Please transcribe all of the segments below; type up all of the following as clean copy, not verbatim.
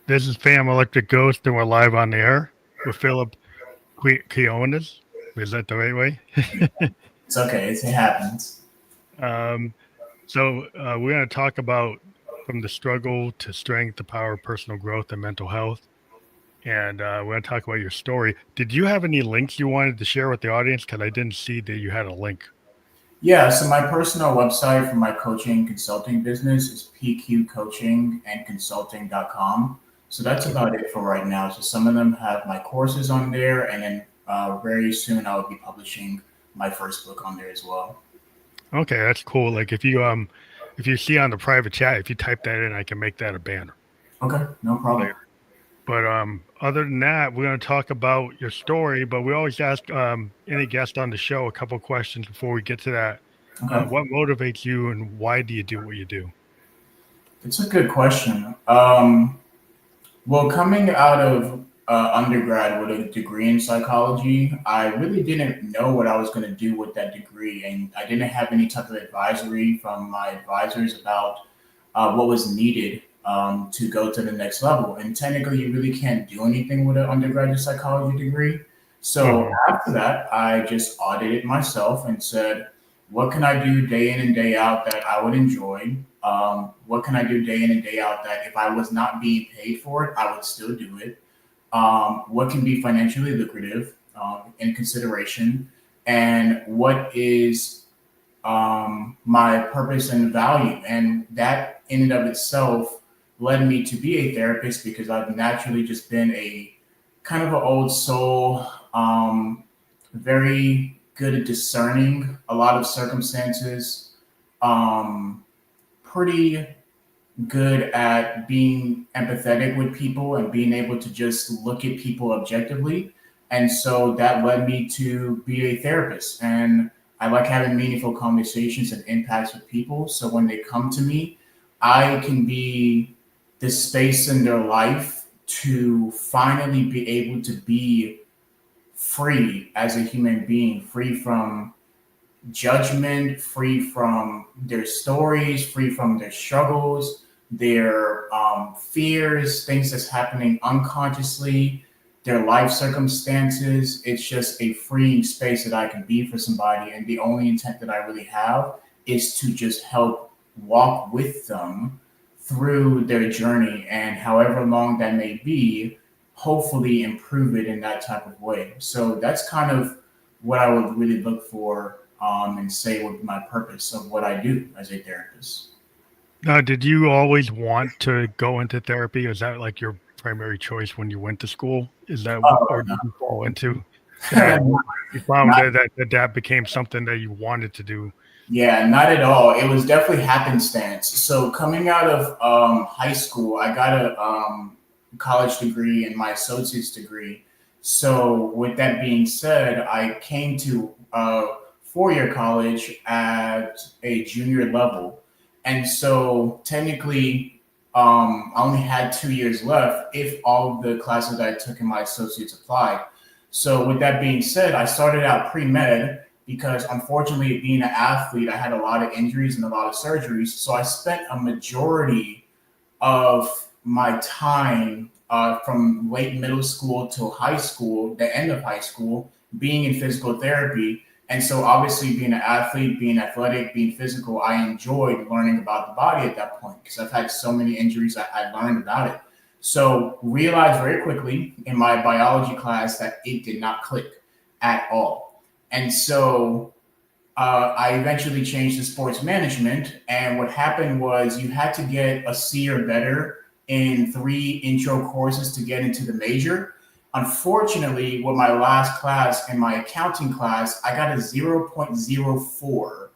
This is Fam Electric Ghost, and we're live on the air with Phillip Quinones. Is that the right way? It's okay. It happens. um, we're going to talk about from the struggle to strength, the power of personal growth and mental health. And we're going to talk about your story. Did you have any links you wanted to share with the audience? Because I didn't see that you had a link. Yeah, so my personal website for my coaching consulting business is pqcoachingandconsulting.com. So that's about it for right now. So some of them have my courses on there, and then very soon I will be publishing my first book on there as well. Okay, that's cool. Like if you see on the private chat, if you type that in, I can make that a banner. Okay, no problem. But other than that, we're going to talk about your story. But we always ask any guest on the show a couple of questions before we get to that. Okay, What motivates you, and why do you do what you do? it's a good question. Well, coming out of undergrad with a degree in psychology, I really didn't know what I was going to do with that degree, and I didn't have any type of advisory from my advisors about what was needed to go to the next level. And technically, you really can't do anything with an undergraduate psychology degree. So Hmm. after that, I just audited myself and said, what can I do day in and day out that I would enjoy? What can I do day in and day out that if I was not being paid for it, I would still do it? What can be financially lucrative in consideration? And what is my purpose and value? And that in and of itself led me to be a therapist because I've naturally just been a kind of an old soul, very good at discerning a lot of circumstances, um, pretty good at being empathetic with people and being able to just look at people objectively. And so that led me to be a therapist. And I like having meaningful conversations and impacts with people. So when they come to me, I can be the space in their life to finally be able to be free as a human being, free from judgment, free from their stories, free from their struggles, their fears, things that's happening unconsciously, their life circumstances. It's just a freeing space that I can be for somebody. And the only intent that I really have is to just help walk with them through their journey and however long that may be, hopefully improve it in that type of way. So that's kind of what I would really look for and say would be my purpose of what I do as a therapist. Now, did you always want to go into therapy? Is that like your primary choice when you went to school? Is that, Oh, or did you fall into that? no. You found Not, that became something that you wanted to do. yeah, not at all. It was definitely happenstance. So coming out of high school, I got a college degree and my associate's degree. So with that being said, I came to four-year college at a junior level. And so technically, I only had 2 years left if all of the classes that I took in my associates applied. So with that being said, I started out pre-med because unfortunately, being an athlete, I had a lot of injuries and a lot of surgeries. So I spent a majority of my time from late middle school till high school, the end of high school, being in physical therapy. And so, obviously, being an athlete, being athletic, being physical, I enjoyed learning about the body at that point because I've had so many injuries. I learned about it. So, realized very quickly in my biology class that it did not click at all. And so, I eventually changed to sports management. And what happened was you had to get a C or better in three intro courses to get into the major. Unfortunately, with my last class and my accounting class, I got a 0.04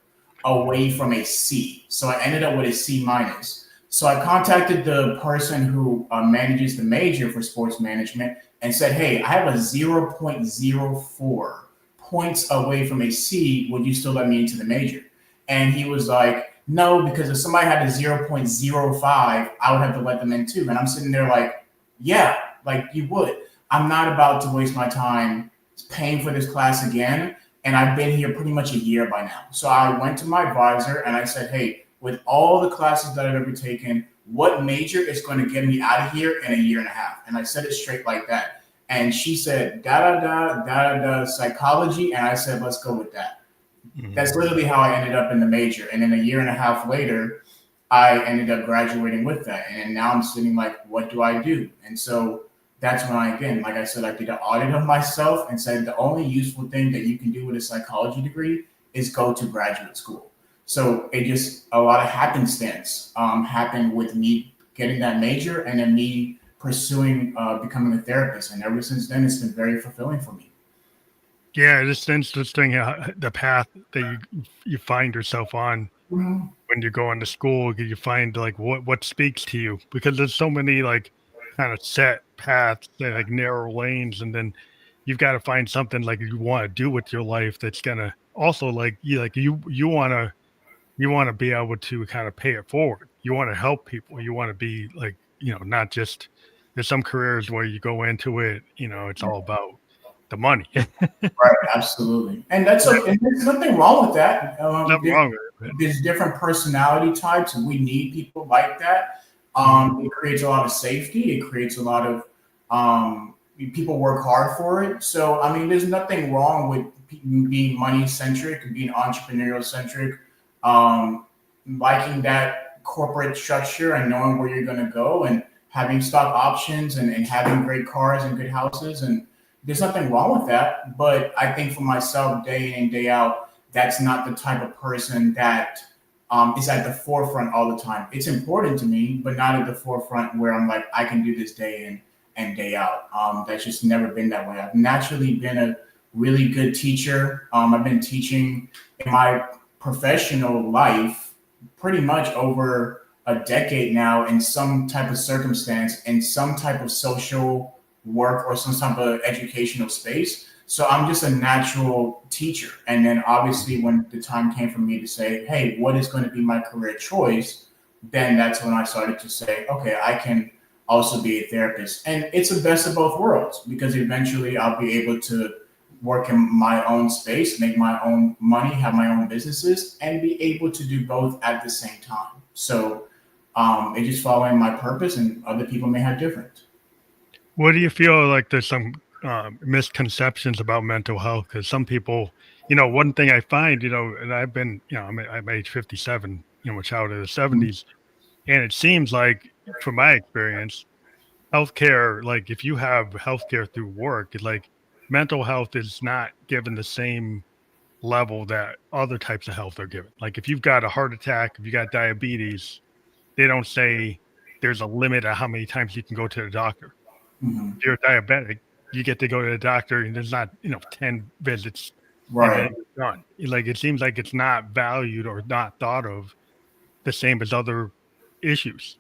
away from a C. So I ended up with a C minus. So I contacted the person who manages the major for sports management and said, hey, I have a 0.04 points away from a C, would you still let me into the major? And he was like, no, because if somebody had a 0.05, I would have to let them in too. And I'm sitting there like, yeah, like you would. I'm not about to waste my time paying for this class again. And I've been here pretty much a year by now. So I went to my advisor and I said, hey, with all the classes that I've ever taken, what major is going to get me out of here in a year and a half? And I said it straight like that. And she said, da da da da da psychology. And I said, let's go with that. That's literally how I ended up in the major. And then a year and a half later, I ended up graduating with that. And now I'm sitting like, what do I do? And so that's when I, again, like I said, I did an audit of myself and said the only useful thing that you can do with a psychology degree is go to graduate school. So it just, a lot of happenstance happened with me getting that major and then me pursuing becoming a therapist. And ever since then, it's been very fulfilling for me. Yeah, it's interesting the path that you find yourself on Mhm. when you're going to school. You find like what speaks to you, because there's so many like kind of set paths, like narrow lanes, and then you've got to find something like you want to do with your life that's gonna also you want to be able to kind of pay it forward. You want to help people. You want to be like, not just, there's some careers where you go into it, it's all about the money. Right, absolutely. And that's okay. And there's nothing wrong with that. Nothing wrong with it. There's different personality types, and we need people like that. It creates a lot of safety. It creates a lot of people work hard for it. So, I mean, there's nothing wrong with being money centric and being entrepreneurial centric, liking that corporate structure and knowing where you're going to go and having stock options and having great cars and good houses. And there's nothing wrong with that. But I think for myself, day in and day out, that's not the type of person that is at the forefront all the time. It's important to me, but not at the forefront where I'm like, I can do this day in and day out. That's just never been that way. I've naturally been a really good teacher. I've been teaching in my professional life pretty much over a decade now in some type of circumstance, in some type of social work or some type of educational space. So I'm just a natural teacher. And then obviously when the time came for me to say, hey, what is going to be my career choice? Then that's when I started to say, okay, I can also be a therapist. And it's the best of both worlds, because eventually I'll be able to work in my own space, make my own money, have my own businesses, and be able to do both at the same time. So it's just following my purpose, and other people may have different. What do you feel like there's some misconceptions about mental health? Because some people, one thing I find, and I've been, I'm age 57, a child of the 70s, and it seems like, from my experience, healthcare, like if you have healthcare through work, it's like mental health is not given the same level that other types of health are given. Like if you've got a heart attack, if you got diabetes, they don't say there's a limit of how many times you can go to the doctor. Mm-hmm. If you're diabetic, you get to go to the doctor, and there's not, 10 visits and Right. then you're done. Like it seems like it's not valued or not thought of the same as other issues.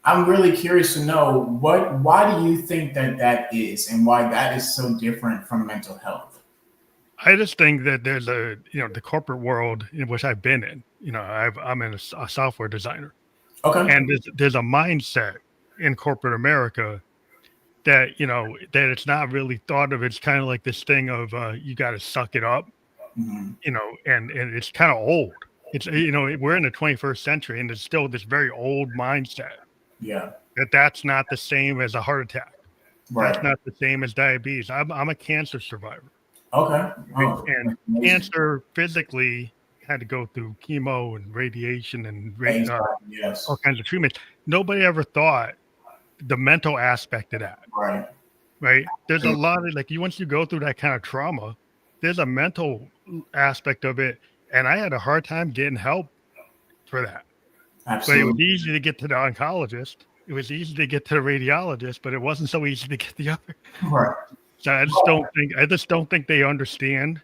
I'm really curious to know why do you think that is, and why that is so different from mental health? I just think that there's the corporate world in which I've been in, I'm a software designer, Okay. and there's a mindset in corporate America that, that it's not really thought of. It's kind of like this thing of, you got to suck it up, Mm-hmm. and it's kind of old. It's, we're in the 21st century, and it's still this very old mindset Yeah. that's not the same as a heart attack. That's Right. not the same as diabetes. I'm a cancer survivor. Okay. Right? Oh, And that's amazing. cancer physically had to go through chemo and radiation and Exactly. all Yes. kinds of treatments. Nobody ever thought the mental aspect of that, Right. right? There's a lot of, like, once you go through that kind of trauma, there's a mental aspect of it. And I had a hard time getting help for that. But it was Absolutely. easy to get to the oncologist. It was easy to get to the radiologist, but it wasn't so easy to get the other. Right. So I just don't think they understand,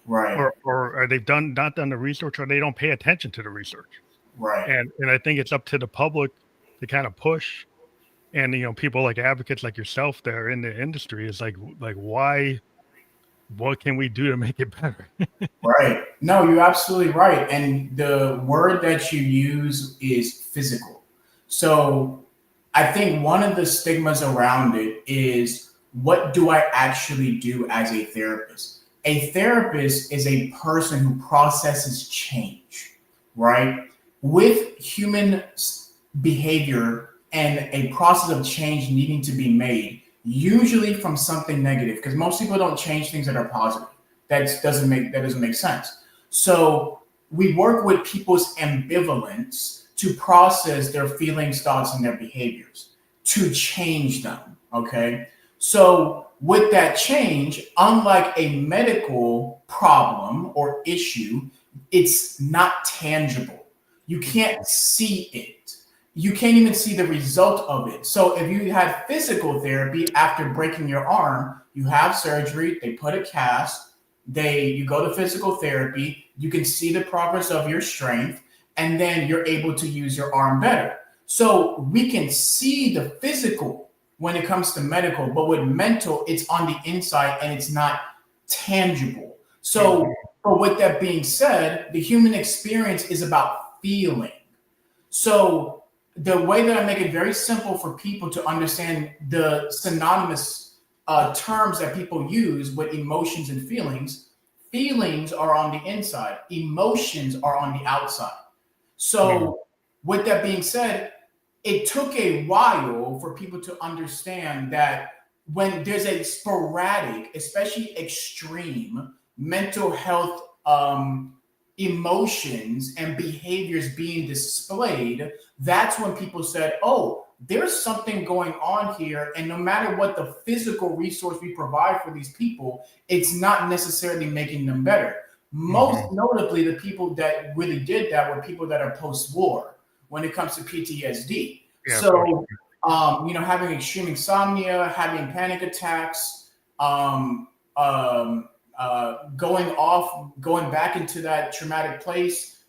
Right. or they've not done the research, or they don't pay attention to the research. Right. And I think it's up to the public to kind of push, and people like advocates like yourself there in the industry is like why, what can we do to make it better? Right. No, you're absolutely right. And the word that you use is physical. So I think one of the stigmas around it is, what do I actually do as a therapist? A therapist is a person who processes change, right? With human behavior and a process of change needing to be made, usually from something negative, because most people don't change things that are positive. That doesn't make sense. So we work with people's ambivalence to process their feelings, thoughts, and their behaviors to change them. Okay. So with that change, unlike a medical problem or issue, it's not tangible. You can't see it. You can't even see the result of it. So if you had physical therapy after breaking your arm, you have surgery, they put a cast, you go to physical therapy, you can see the progress of your strength, and then you're able to use your arm better. So we can see the physical when it comes to medical, but with mental, it's on the inside and it's not tangible. So, but with that being said, the human experience is about feeling. So the way that I make it very simple for people to understand the synonymous terms that people use with emotions and feelings are on the inside, emotions are on the outside. So with that being said, it took a while for people to understand that when there's a sporadic, especially extreme mental health emotions and behaviors being displayed, that's when people said, oh, there's something going on here. And no matter what the physical resource we provide for these people, it's not necessarily making them better. Most notably, the people that really did that were people that are post-war when it comes to PTSD. Yeah, so, having extreme insomnia, having panic attacks, going back into that traumatic place,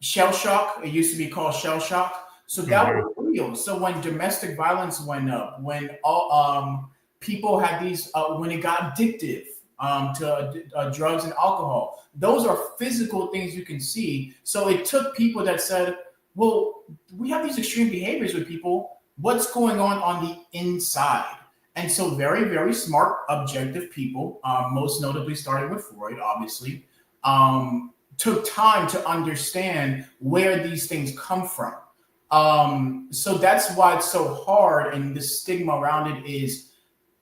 shell shock. It used to be called shell shock. So that was real. So when domestic violence went up, when all people had these, when it got addictive to drugs and alcohol, those are physical things you can see. So it took people that said, well, we have these extreme behaviors with people. What's going on the inside? And so very, very smart, objective people, most notably starting with Freud, obviously, took time to understand where these things come from. So that's why it's so hard, and the stigma around it is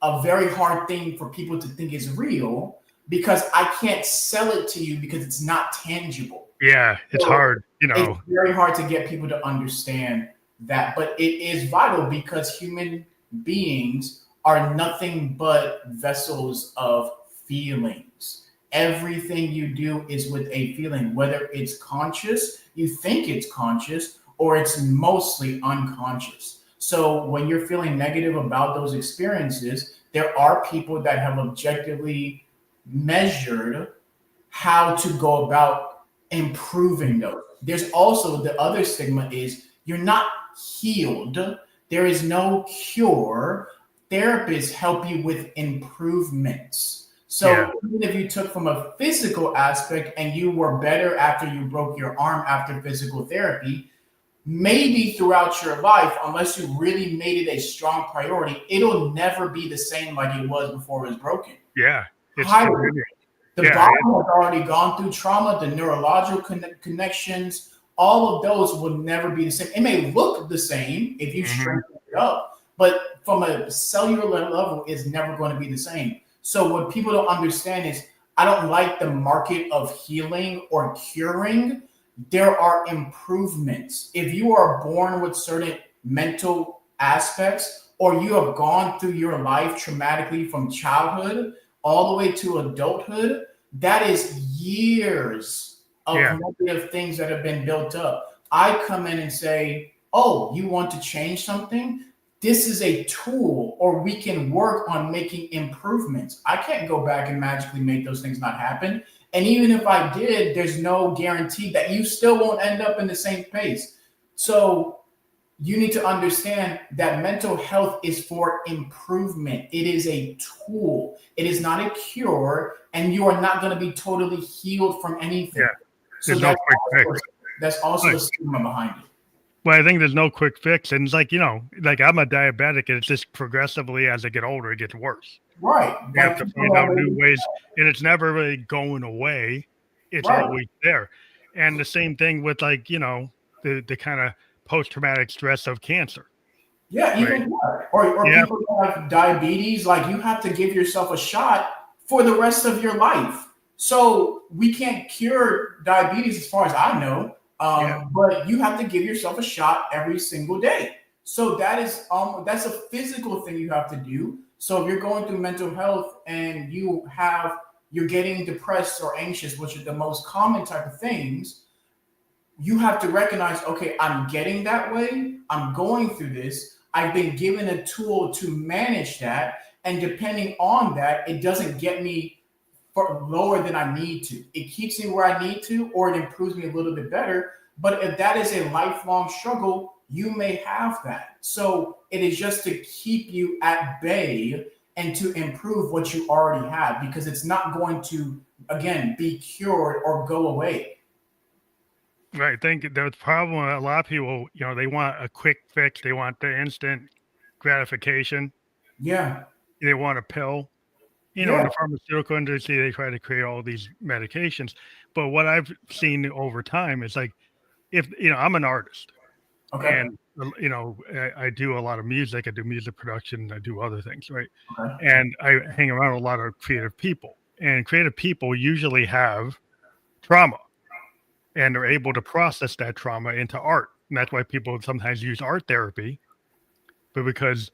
a very hard thing for people to think is real, because I can't sell it to you because it's not tangible. Yeah, it's hard, It's very hard to get people to understand that, but it is vital because human beings are nothing but vessels of feelings. Everything you do is with a feeling, whether it's conscious, you think it's conscious, or it's mostly unconscious. So when you're feeling negative about those experiences, there are people that have objectively measured how to go about improving those. There's also the other stigma is you're not healed. There is no cure. Therapists help you with improvements. So even if you took from a physical aspect and you were better after you broke your arm after physical therapy, maybe throughout your life, unless you really made it a strong priority, it'll never be the same like it was before it was broken. Yeah. The body has already gone through trauma, the neurological connections, all of those will never be the same. It may look the same if you strengthen it up, but from a cellular level, it's never going to be the same. So what people don't understand is I don't like the market of healing or curing. There are improvements. If you are born with certain mental aspects, or you have gone through your life traumatically from childhood all the way to adulthood, that is years of negative things that have been built up. I come in and say, oh, you want to change something? This is a tool, or we can work on making improvements. I can't go back and magically make those things not happen. And even if I did, there's no guarantee that you still won't end up in the same place. So you need to understand that mental health is for improvement. It is a tool. It is not a cure, and you are not going to be totally healed from anything. Yeah. So that's also a stigma behind it. Well, I think there's no quick fix. And it's like, like I'm a diabetic, and it's just progressively as I get older, it gets worse. Right. You have to find out new ways, and it's never really going away. It's always there. And the same thing with the kind of post-traumatic stress of cancer. Yeah, Right. even that. Or Yeah. people that have diabetes, like you have to give yourself a shot for the rest of your life. So we can't cure diabetes as far as I know, Yeah. but you have to give yourself a shot every single day. So that's a physical thing you have to do. So if you're going through mental health and you're getting depressed or anxious, which are the most common type of things, you have to recognize, okay, I'm getting that way. I'm going through this. I've been given a tool to manage that. And depending on that, it doesn't get me lower than I need to. It keeps me where I need to, or it improves me a little bit better. But if that is a lifelong struggle, you may have that. So it is just to keep you at bay and to improve what you already have, because it's not going to, again, be cured or go away. Right. I think the problem with a lot of people, they want a quick fix. They want the instant gratification. Yeah. They want a pill. In Yeah. the pharmaceutical industry, they try to create all these medications. But what I've seen over time is like, if, I'm an artist Okay. and, I do a lot of music. I do music production. I do other things. Right. Okay. And I hang around a lot of creative people, and creative people usually have trauma, and they're able to process that trauma into art. And that's why people sometimes use art therapy, but because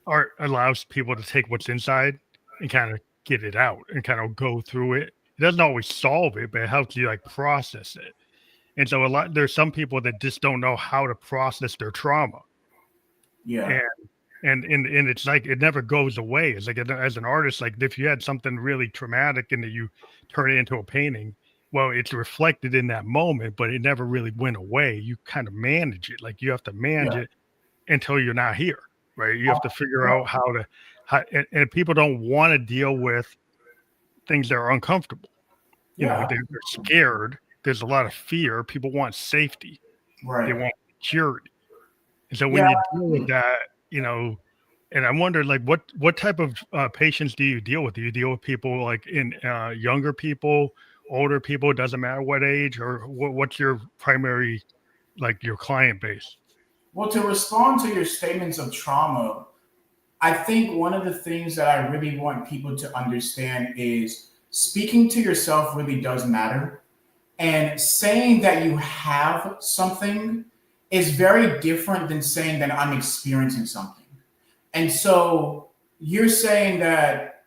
art allows people to take what's inside and kind of get it out and kind of go through it. It doesn't always solve it, but it helps you like process it. And so there's some people that just don't know how to process their trauma. Yeah. And it's like it never goes away. It's like as an artist, like if you had something really traumatic and that you turn it into a painting, well, it's reflected in that moment, but it never really went away. You kind of manage it. Like you have to manage Yeah. it until you're not here, right? You have to figure out and people don't want to deal with things that are uncomfortable. Yeah. They're scared. There's a lot of fear. People want safety. They Right. want security. And so when Yeah. you deal with that, and I wonder, like, what type of patients do you deal with? Do you deal with people like in younger people, older people? It doesn't matter what age, or what's your primary, like, your client base? Well, to respond to your statements of trauma, I think one of the things that I really want people to understand is speaking to yourself really does matter. And saying that you have something is very different than saying that I'm experiencing something. And so you're saying that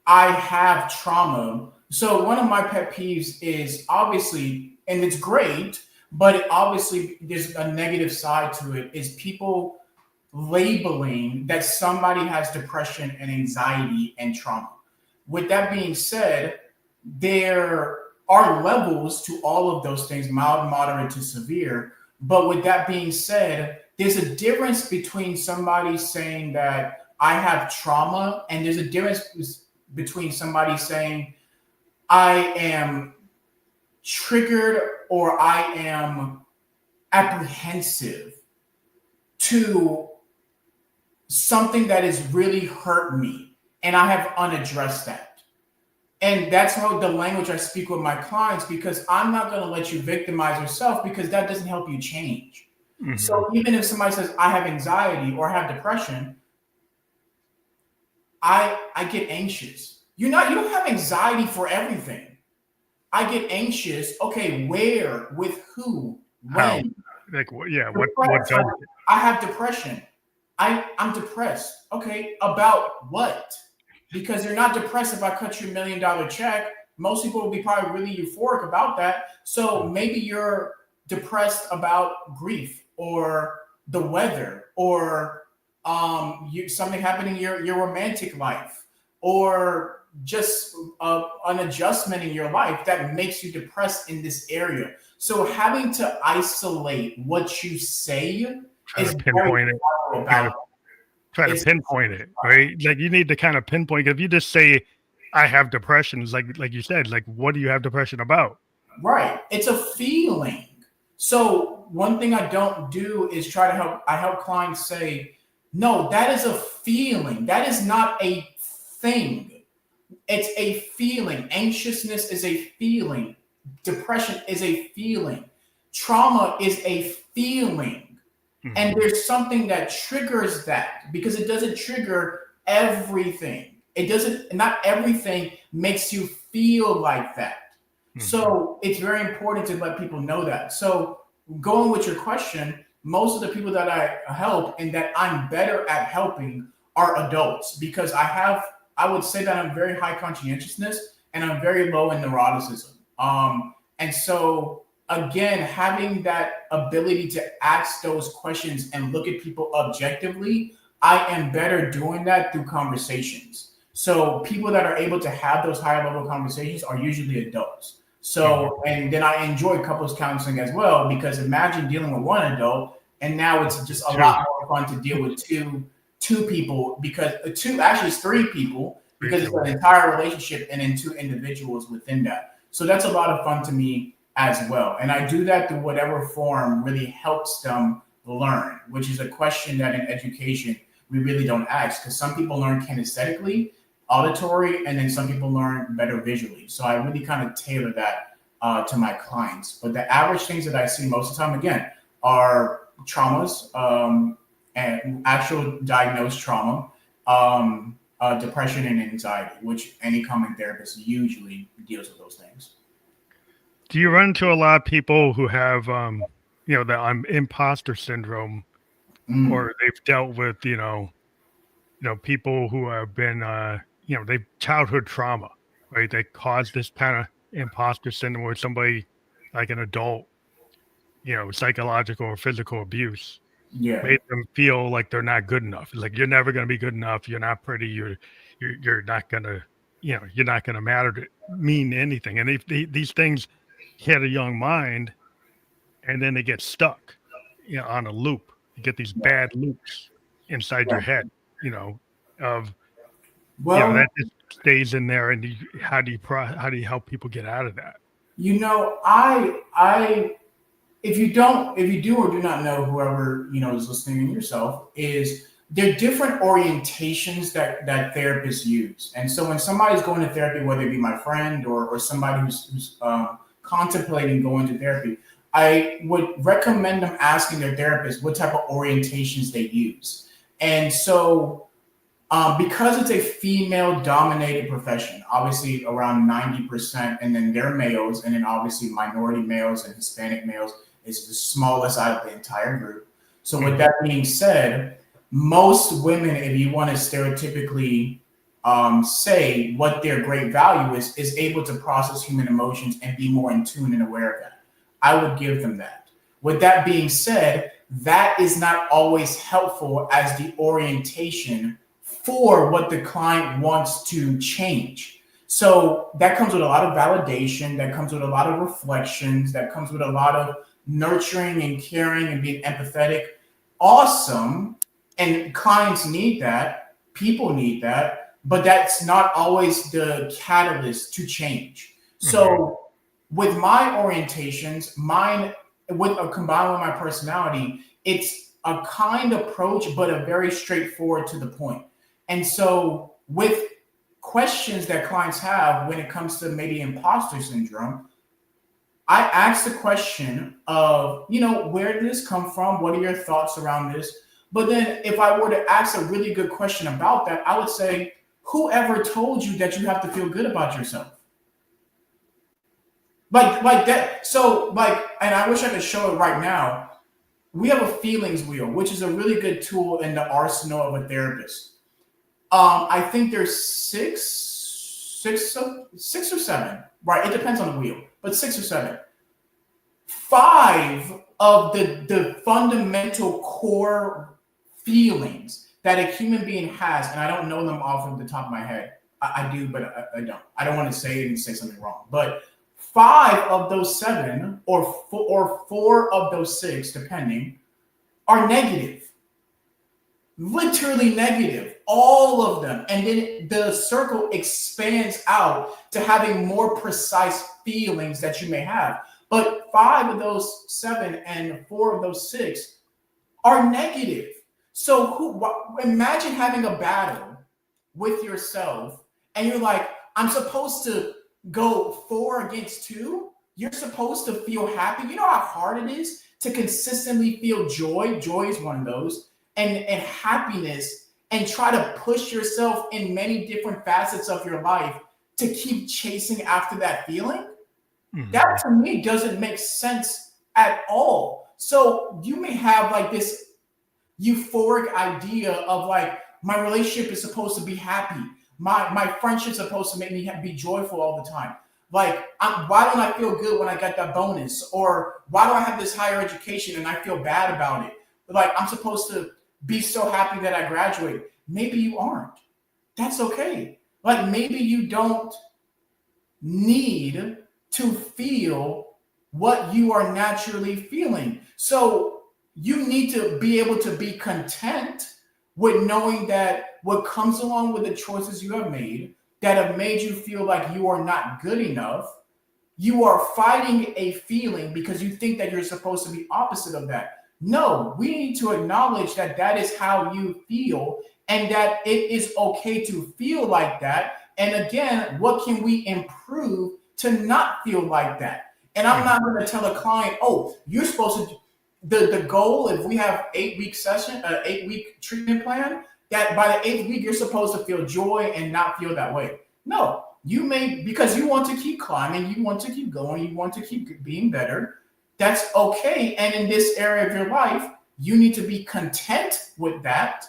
I have trauma. So one of my pet peeves is obviously, and it's great, but obviously there's a negative side to it, is people labeling that somebody has depression and anxiety and trauma. With that being said, there are levels to all of those things, mild, moderate to severe. But with that being said, there's a difference between somebody saying that I have trauma, and there's a difference between somebody saying I am triggered or I am apprehensive to something that has really hurt me and I have unaddressed that. And that's how the language I speak with my clients, because I'm not going to let you victimize yourself, because that doesn't help you change. Mm-hmm. So even if somebody says I have anxiety or have depression, I get anxious. You don't have anxiety for everything. I get anxious. Okay, where, with who, How? when? Like, yeah, what does it? I have depression. I'm depressed. Okay, about what? Because you're not depressed if I cut you $1 million check. Most people will be probably really euphoric about that. So maybe you're depressed about grief or the weather, or something happening in your romantic life, or just an adjustment in your life that makes you depressed in this area. So having to isolate what you say Try to is pinpoint it. Try to pinpoint it, right? Like you need to kind of pinpoint. If you just say, "I have depression," it's like you said, like what do you have depression about? Right. It's a feeling. So one thing I don't do is try to help. I help clients say, "No, that is a feeling. That is not a thing. It's a feeling. Anxiousness is a feeling. Depression is a feeling. trauma is a feeling. Mhm. And there's something that triggers that, because it doesn't trigger everything. It doesn't, not everything makes you feel like that. So it's very important to let people know that. So going with your question, most of the people that I help and that I'm better at helping are adults, because I would say that I'm very high conscientiousness and I'm very low in neuroticism. And so again, having that ability to ask those questions and look at people objectively, I am better doing that through conversations. So people that are able to have those higher level conversations are usually adults. So, and then I enjoy couples counseling as well, because imagine dealing with one adult and now it's just a lot more fun to deal with two people, because two, actually it's three people, because it's an entire relationship and then two individuals within that. So that's a lot of fun to me as well. And I do that through whatever form really helps them learn, which is a question that in education we really don't ask, because some people learn kinesthetically, auditory, and then some people learn better visually. So I really kind of tailor that to my clients. But the average things that I see most of the time, again, are traumas, and actual diagnosed trauma, depression and anxiety, which any common therapist usually deals with those things. Do you run into a lot of people who have, the imposter syndrome, or they've dealt with, people who have been, they've childhood trauma, right? They cause this kind of imposter syndrome where somebody, like an adult, psychological or physical abuse Yeah. made them feel like they're not good enough. It's like, you're never going to be good enough. You're not pretty. You're not going to, you're not going to mean anything. And if these things hit a young mind, and then they get stuck, on a loop. You get these bad loops inside your head, of, Well, that just stays in there. And how do you help people get out of that? I if you do or do not know, whoever is listening and yourself, is there are different orientations that therapists use. And so when somebody's going to therapy, whether it be my friend or somebody who's contemplating going to therapy, I would recommend them asking their therapist what type of orientations they use. And so because it's a female-dominated profession, obviously around 90%, and then they're males, and then obviously minority males and Hispanic males is the smallest out of the entire group. So with that being said, most women, if you want to stereotypically say what their great value is able to process human emotions and be more in tune and aware of that. I would give them that. With that being said, that is not always helpful as the orientation for what the client wants to change. So that comes with a lot of validation, that comes with a lot of reflections, that comes with a lot of nurturing and caring and being empathetic. Awesome. And clients need that, people need that, but that's not always the catalyst to change. So with my orientations, mine combined with my personality, it's a kind approach, but a very straightforward to the point. And so with questions that clients have when it comes to maybe imposter syndrome, I ask the question of, where did this come from? What are your thoughts around this? But then if I were to ask a really good question about that, I would say, whoever told you that you have to feel good about yourself? Like that. So and I wish I could show it right now. We have a feelings wheel, which is a really good tool in the arsenal of a therapist. I think there's six or seven, right? It depends on the wheel, but 6 or 7. 5 of the fundamental core feelings that a human being has, and I don't know them off of the top of my head. I do, but I don't. I don't want to say it and say something wrong. But 5 of those 7, or 4 of those 6, depending, are negative. Literally negative, all of them. And then the circle expands out to having more precise feelings that you may have. But 5 of those 7 and 4 of those 6 are negative. So imagine having a battle with yourself and you're like, I'm supposed to go 4 against 2. You're supposed to feel happy. You know how hard it is to consistently feel joy. Joy is one of those, and happiness, and try to push yourself in many different facets of your life to keep chasing after that feeling. That to me doesn't make sense at all. So you may have like this euphoric idea of like my relationship is supposed to be happy. My friendship's supposed to make me be joyful all the time. Like, why don't I feel good when I got that bonus? Or why do I have this higher education and I feel bad about it? Like, I'm supposed to be so happy that I graduated. Maybe you aren't. That's okay. Like, maybe you don't need to feel what you are naturally feeling. So you need to be able to be content with knowing that what comes along with the choices you have made that have made you feel like you are not good enough, you are fighting a feeling because you think that you're supposed to be opposite of that. No, we need to acknowledge that that is how you feel and that it is okay to feel like that. And again, what can we improve to not feel like that? And I'm not going to tell a client, oh, you're supposed to, the goal, if we have 8-week session, 8-week treatment plan, that by the 8th week, you're supposed to feel joy and not feel that way. No, you may, because you want to keep climbing, you want to keep going, you want to keep being better. That's okay. And in this area of your life, you need to be content with that.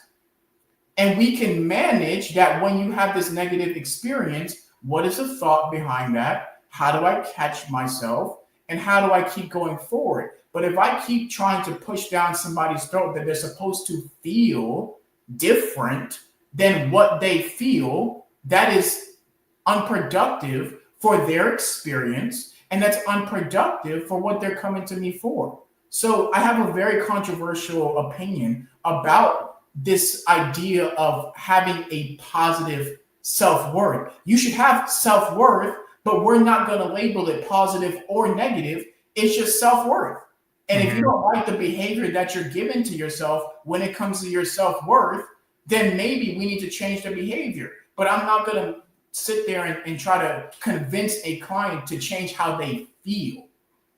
And we can manage that when you have this negative experience. What is the thought behind that? How do I catch myself? And how do I keep going forward? But if I keep trying to push down somebody's throat that they're supposed to feel different than what they feel, that is unproductive for their experience. And that's unproductive for what they're coming to me for. So I have a very controversial opinion about this idea of having a positive self-worth. You should have self-worth, but we're not going to label it positive or negative. It's just self-worth. And if you don't like the behavior that you're giving to yourself when it comes to your self-worth, then maybe we need to change the behavior. But I'm not going to sit there and try to convince a client to change how they feel.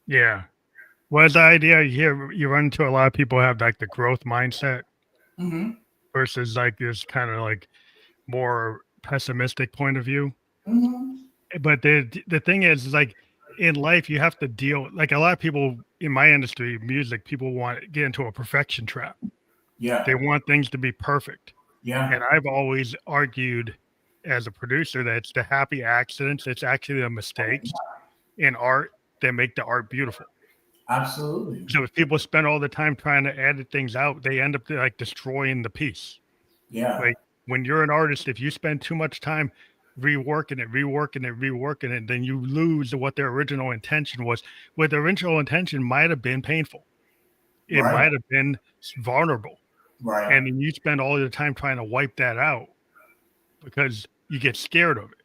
Yeah. Well, the idea here, you run into a lot of people who have like the growth mindset versus like this kind of like more pessimistic point of view. But the thing is like in life, you have to deal, like a lot of people in my industry, music, people want to get into a perfection trap. Yeah. They want things to be perfect. Yeah. And I've always argued as a producer that it's the happy accidents, it's actually the mistakes in art that make the art beautiful. Absolutely. So if people spend all the time trying to edit things out, they end up like destroying the piece. Yeah. Like when you're an artist, if you spend too much time reworking it, then you lose what their original intention was. What the original intention might have been painful. It might have been vulnerable. Right. And then you spend all your time trying to wipe that out because you get scared of it.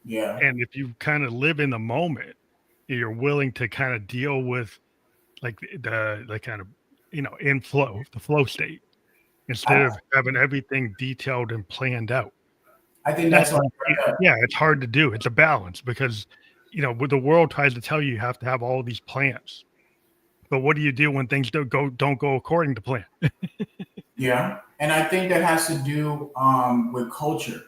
Yeah. And if you kind of live in the moment, you're willing to kind of deal with like the kind of, the flow state instead of having everything detailed and planned out. I think that's what, yeah, it's hard to do. It's a balance because, the world tries to tell you have to have all these plans. But what do you do when things don't go according to plan? Yeah. And I think that has to do with culture.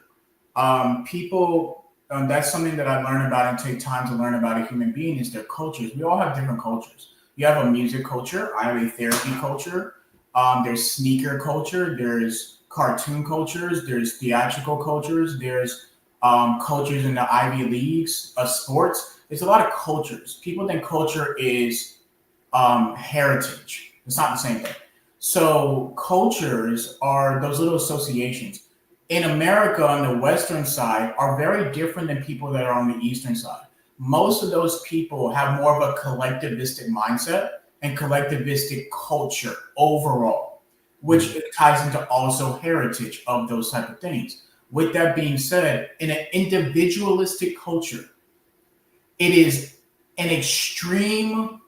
People, that's something that I learn about and take time to learn about a human being is their cultures. We all have different cultures. You have a music culture. I have a therapy culture. There's sneaker culture. There's cartoon cultures. There's theatrical cultures. There's cultures in the Ivy Leagues of sports. There's a lot of cultures. People think culture is heritage. It's not the same thing. So cultures are those little associations. In America, on the Western side, are very different than people that are on the Eastern side. Most of those people have more of a collectivistic mindset and collectivistic culture overall, which ties into also heritage of those type of things. With that being said, in an individualistic culture, it is an extreme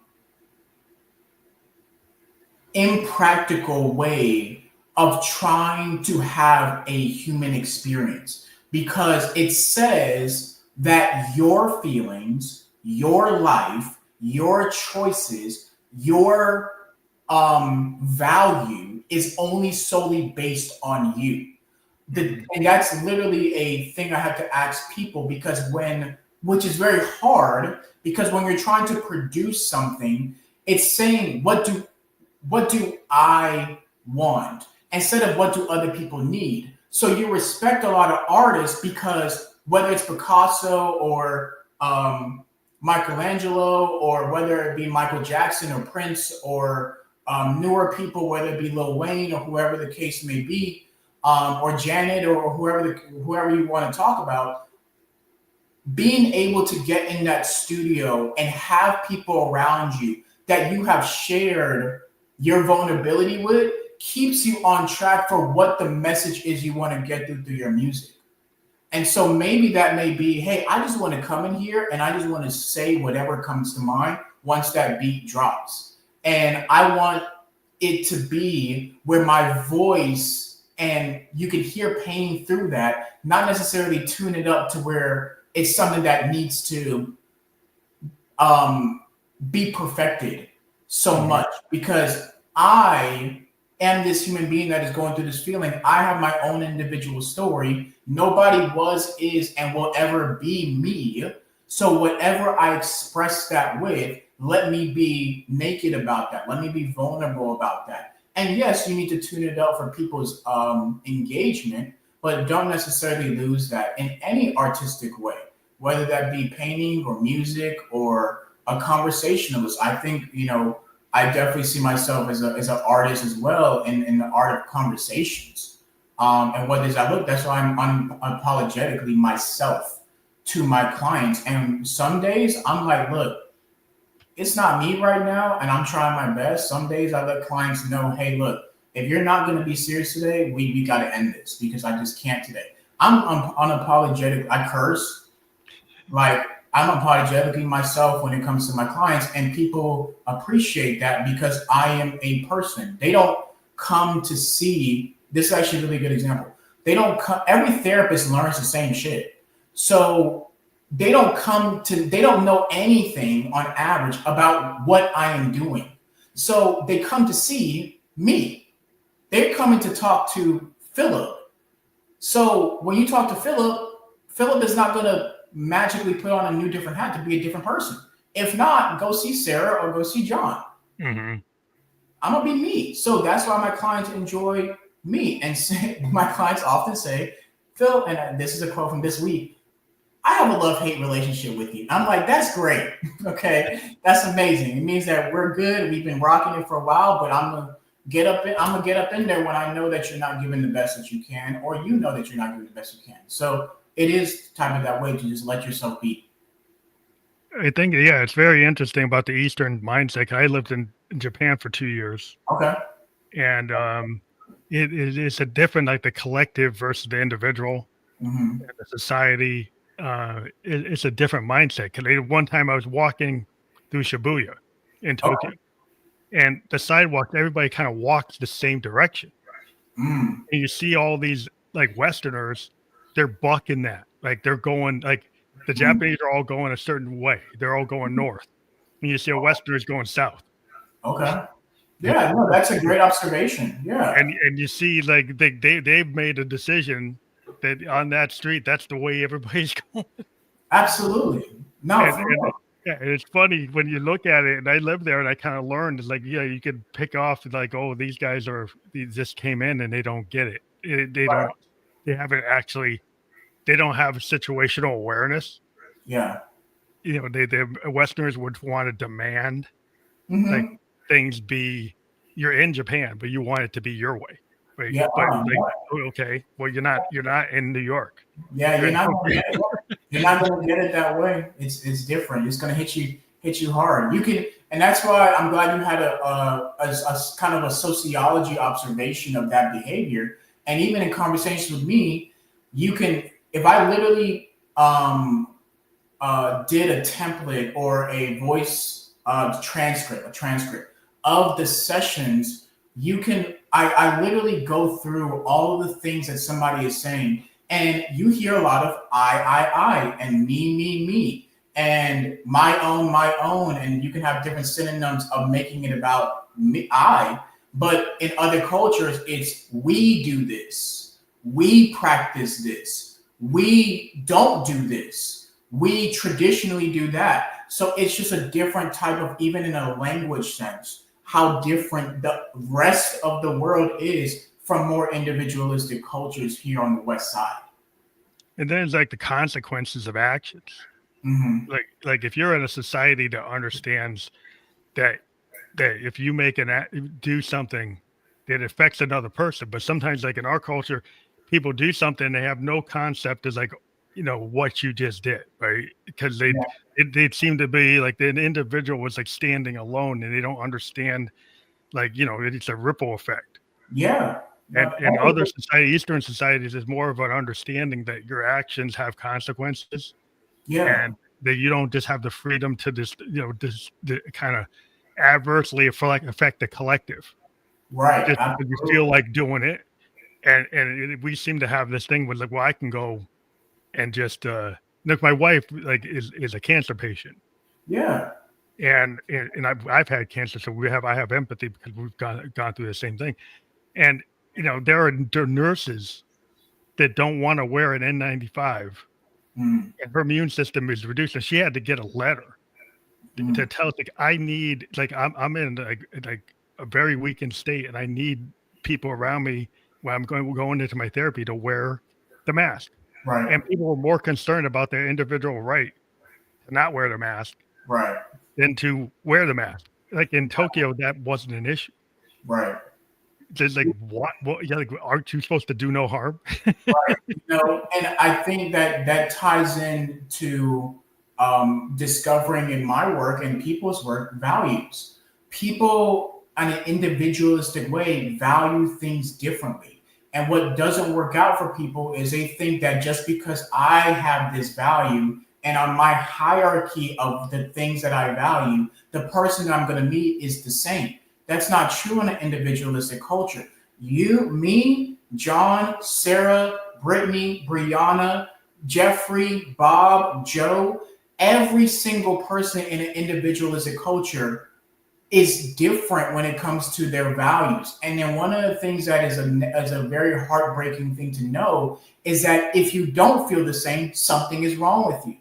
impractical way of trying to have a human experience because it says that your feelings, your life, your choices, your value is only solely based on you. And that's literally a thing I have to ask people, because which is very hard, because when you're trying to produce something, it's saying, what do I want, instead of what do other people need. So you respect a lot of artists because whether it's Picasso or Michelangelo, or whether it be Michael Jackson or Prince, or newer people, whether it be Lil Wayne or whoever the case may be, or Janet, or whoever you want to talk about, being able to get in that studio and have people around you that you have shared your vulnerability with keeps you on track for what the message is you want to get through your music. And so maybe that may be, hey, I just want to come in here and I just want to say whatever comes to mind once that beat drops. And I want it to be where my voice, and you can hear pain through that, not necessarily tune it up to where it's something that needs to be perfected so much, because I am this human being that is going through this feeling. I have my own individual story. Nobody was, is, and will ever be me. So whatever I express that with, let me be naked about that. Let me be vulnerable about that. And yes, you need to tune it up for people's engagement, but don't necessarily lose that in any artistic way, whether that be painting or music or a conversationalist. I think, I definitely see myself as an artist as well in the art of conversations. And what does that look? That's why I'm unapologetically myself to my clients. And some days I'm like, look, it's not me right now, and I'm trying my best. Some days I let clients know, hey, look, if you're not going to be serious today, we got to end this, because I just can't today. I'm unapologetic. I curse. Like, I'm unapologetically myself when it comes to my clients, and people appreciate that because I am a person. They don't come to see, this is actually a really good example. Every therapist learns the same shit. So they don't know anything on average about what I am doing. So they come to see me. They're coming to talk to Phillip. So when you talk to Phillip is not going to magically put on a new different hat to be a different person. If not, go see Sarah or go see John. Mm-hmm. I'm going to be me. So that's why my clients enjoy me. And my clients often say, Phil, and this is a quote from this week, I have a love-hate relationship with you. I'm like, that's great. Okay. That's amazing. It means that we're good. We've been rocking it for a while, but I'm going to get up in there when I know that you're not giving the best that you can, or you know that you're not giving the best you can. So it is type of that way to just let yourself be. I think, yeah, it's very interesting about the Eastern mindset. I lived in Japan for 2 years. Okay. And it's a different, like the collective versus the individual, and the society. It's a different mindset. Because one time I was walking through Shibuya in Tokyo, and the sidewalk, everybody kind of walks the same direction. And you see all these like Westerners, they're bucking that. Like they're going, like the Japanese are all going a certain way. They're all going north. And you see a Westerner is going south. Okay. Yeah, no, that's a great observation. Yeah. And you see, like they've made a decision that on that street, that's the way everybody's going. Absolutely. No. And it's funny when you look at it, and I lived there and I kind of learned, like, yeah, you could pick off like, oh, these guys just came in and they don't get it. They don't have situational awareness. Yeah. The Westerners would want to demand like things be, you're in Japan, but you want it to be your way. Right? Yeah. Okay. Well, you're not in New York. Yeah, you're not gonna get it that way. It's different. It's gonna hit you hard. You can, and that's why I'm glad you had a kind of a sociology observation of that behavior. And even in conversations with me, you can, if I literally did a template or a voice transcript of the sessions, you can, I literally go through all of the things that somebody is saying, and you hear a lot of I, and me. and my own, and you can have different synonyms of making it about me, but in other cultures, it's we do this, we practice this, we don't do this, we traditionally do that. So it's just a different type of, even in a language sense, how different the rest of the world is from more individualistic cultures here on the West Side. And then it's like the consequences of actions. Hmm. Like if you're in a society that understands that if you make do something that affects another person, but sometimes like in our culture, people do something they have no concept as like what you just did, right? Because Yeah, they seem to be like the individual was like standing alone and they don't understand like it's a ripple effect. yeah, And no, in other Eastern societies, is more of an understanding that your actions have consequences yeah, and that you don't just have the freedom to just kind of adversely affect the collective right, just because you absolutely, feel like doing it. And we seem to have this thing with like, well, I can go and just look. My wife like is a cancer patient, yeah, and I've had cancer, so I have empathy because we've gone through the same thing. And there are nurses that don't want to wear an N95, mm, and her immune system is reduced, and she had to get a letter to mm, tell like I need like I'm in like a very weakened state, and I need people around me when I'm going into my therapy to wear the mask. right, And people were more concerned about their individual right to not wear the mask right, than to wear the mask. Like in Tokyo, that wasn't an issue. right. Just like what? Yeah, like aren't you supposed to do no harm? And I think that that ties in to discovering in my work and people's work values. People, in an individualistic way, value things differently. And what doesn't work out for people is they think that just because I have this value and on my hierarchy of the things that I value, the person that I'm going to meet is the same. That's not true in an individualistic culture. You, me, John, Sarah, Brittany, Brianna, Jeffrey, Bob, Joe, every single person in an individualistic culture is different when it comes to their values. And then one of the things that is a very heartbreaking thing to know is that if you don't feel the same, something is wrong with you.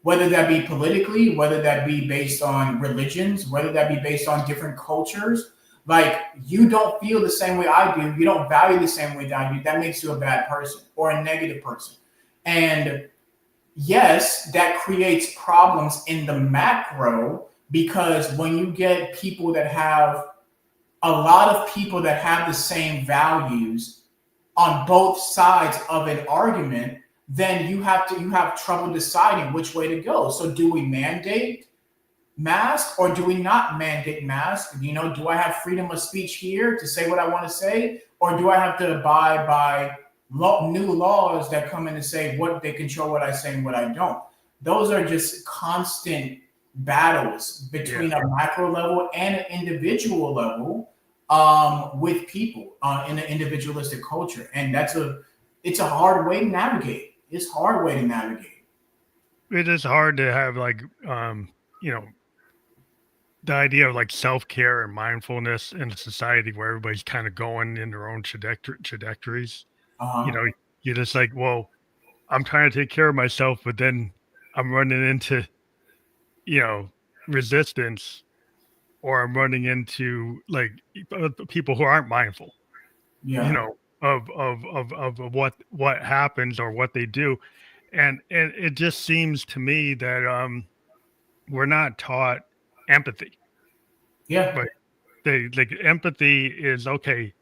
Whether that be politically, whether that be based on religions, whether that be based on different cultures, like you don't feel the same way I do, you don't value the same way that I do, that makes you a bad person or a negative person. And yes, that creates problems in the macro because when you get people that have a lot of people that have the same values on both sides of an argument, then you have trouble deciding which way to go. So do we mandate mask or do we not mandate mask? Do I have freedom of speech here to say what I want to say, or do I have to abide by new laws that come in and say what they control what I say and what I don't? Those are just constant battles Yeah, between a macro level and an individual level with people in an individualistic culture, and it's a hard way to navigate. It's a hard way to navigate. it is hard to have like you know the idea of like self care and mindfulness in a society where everybody's kind of going in their own trajectories. You Uh-huh. know, you're just like, well, I'm trying to take care of myself, but then I'm running into, you know, resistance or I'm running into like people who aren't mindful, you Yeah. know, of what happens or what they do. And it just seems to me that we're not taught empathy. Yeah. Right. They like empathy is okay,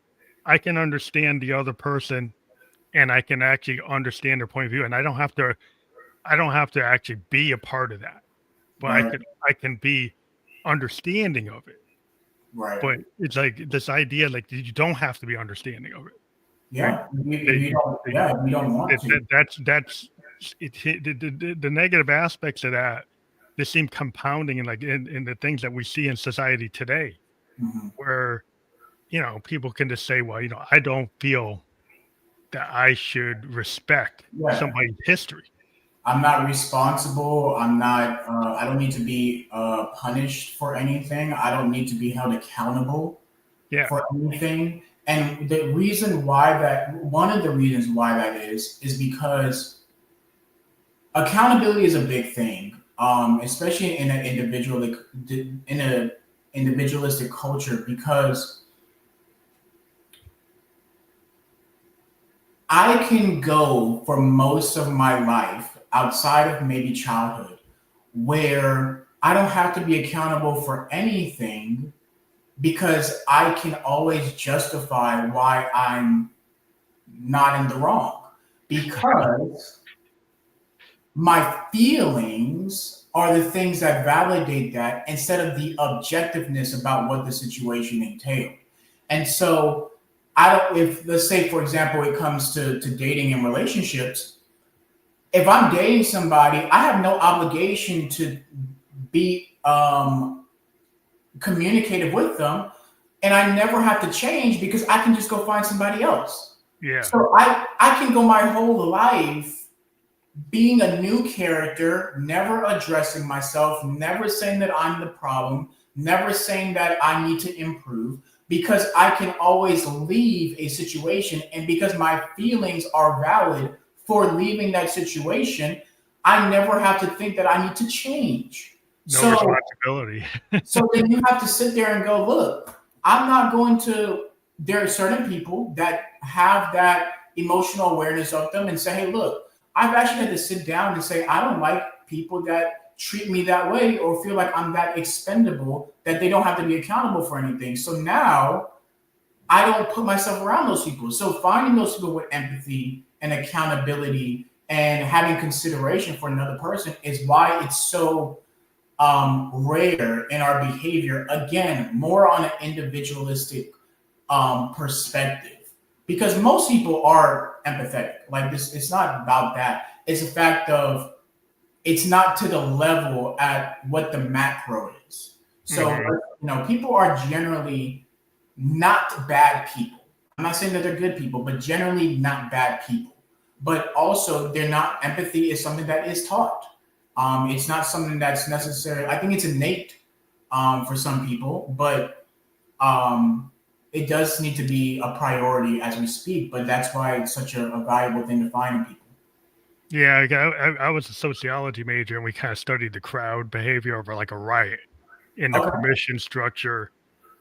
I can understand the other person and I can actually understand their point of view. And I don't have to actually be a part of that, but Right. I can be understanding of it. Right. But it's like this idea, like you don't have to be understanding of it, right? Yeah. If They, you don't, they, yeah, if you don't want to. that's the negative aspects of that. They seem compounding in like in the things that we see in society today, Mhm. where people can just say, well, I don't feel that I should respect Yeah. somebody's history. I'm not responsible. I don't need to be punished for anything. I don't need to be held accountable Yeah. for anything. And one of the reasons why that is because accountability is a big thing, especially in an individualistic culture, because I can go for most of my life outside of maybe childhood where I don't have to be accountable for anything because I can always justify why I'm not in the wrong because my feelings are the things that validate that instead of the objectiveness about what the situation entailed. And so I don't if let's say for example it comes to dating and relationships, if I'm dating somebody, I have no obligation to be communicative with them, and I never have to change because I can just go find somebody else. Yeah. So I can go my whole life being a new character, never addressing myself, never saying that I'm the problem, never saying that I need to improve, because I can always leave a situation. And because my feelings are valid for leaving that situation, I never have to think that I need to change. No So, responsibility. so then you have to sit there and go, look, I'm not going to, there are certain people that have that emotional awareness of them and say, hey, look, I've actually had to sit down and say, I don't like people that treat me that way or feel like I'm that expendable that they don't have to be accountable for anything. So now I don't put myself around those people. So finding those people with empathy and accountability and having consideration for another person is why it's so rare in our behavior. Again, more on an individualistic perspective because most people are empathetic. Like this, it's not about that. It's a fact of it's not to the level at what the macro is. So people are generally not bad people. I'm not saying that they're good people, but generally not bad people. But also, they're not. Empathy is something that is taught. It's not something that's necessary. I think it's innate for some people, but it does need to be a priority as we speak. But that's why it's such a valuable thing to find in people. Yeah, I was a sociology major, and we kind of studied the crowd behavior over like a riot in the Okay. permission structure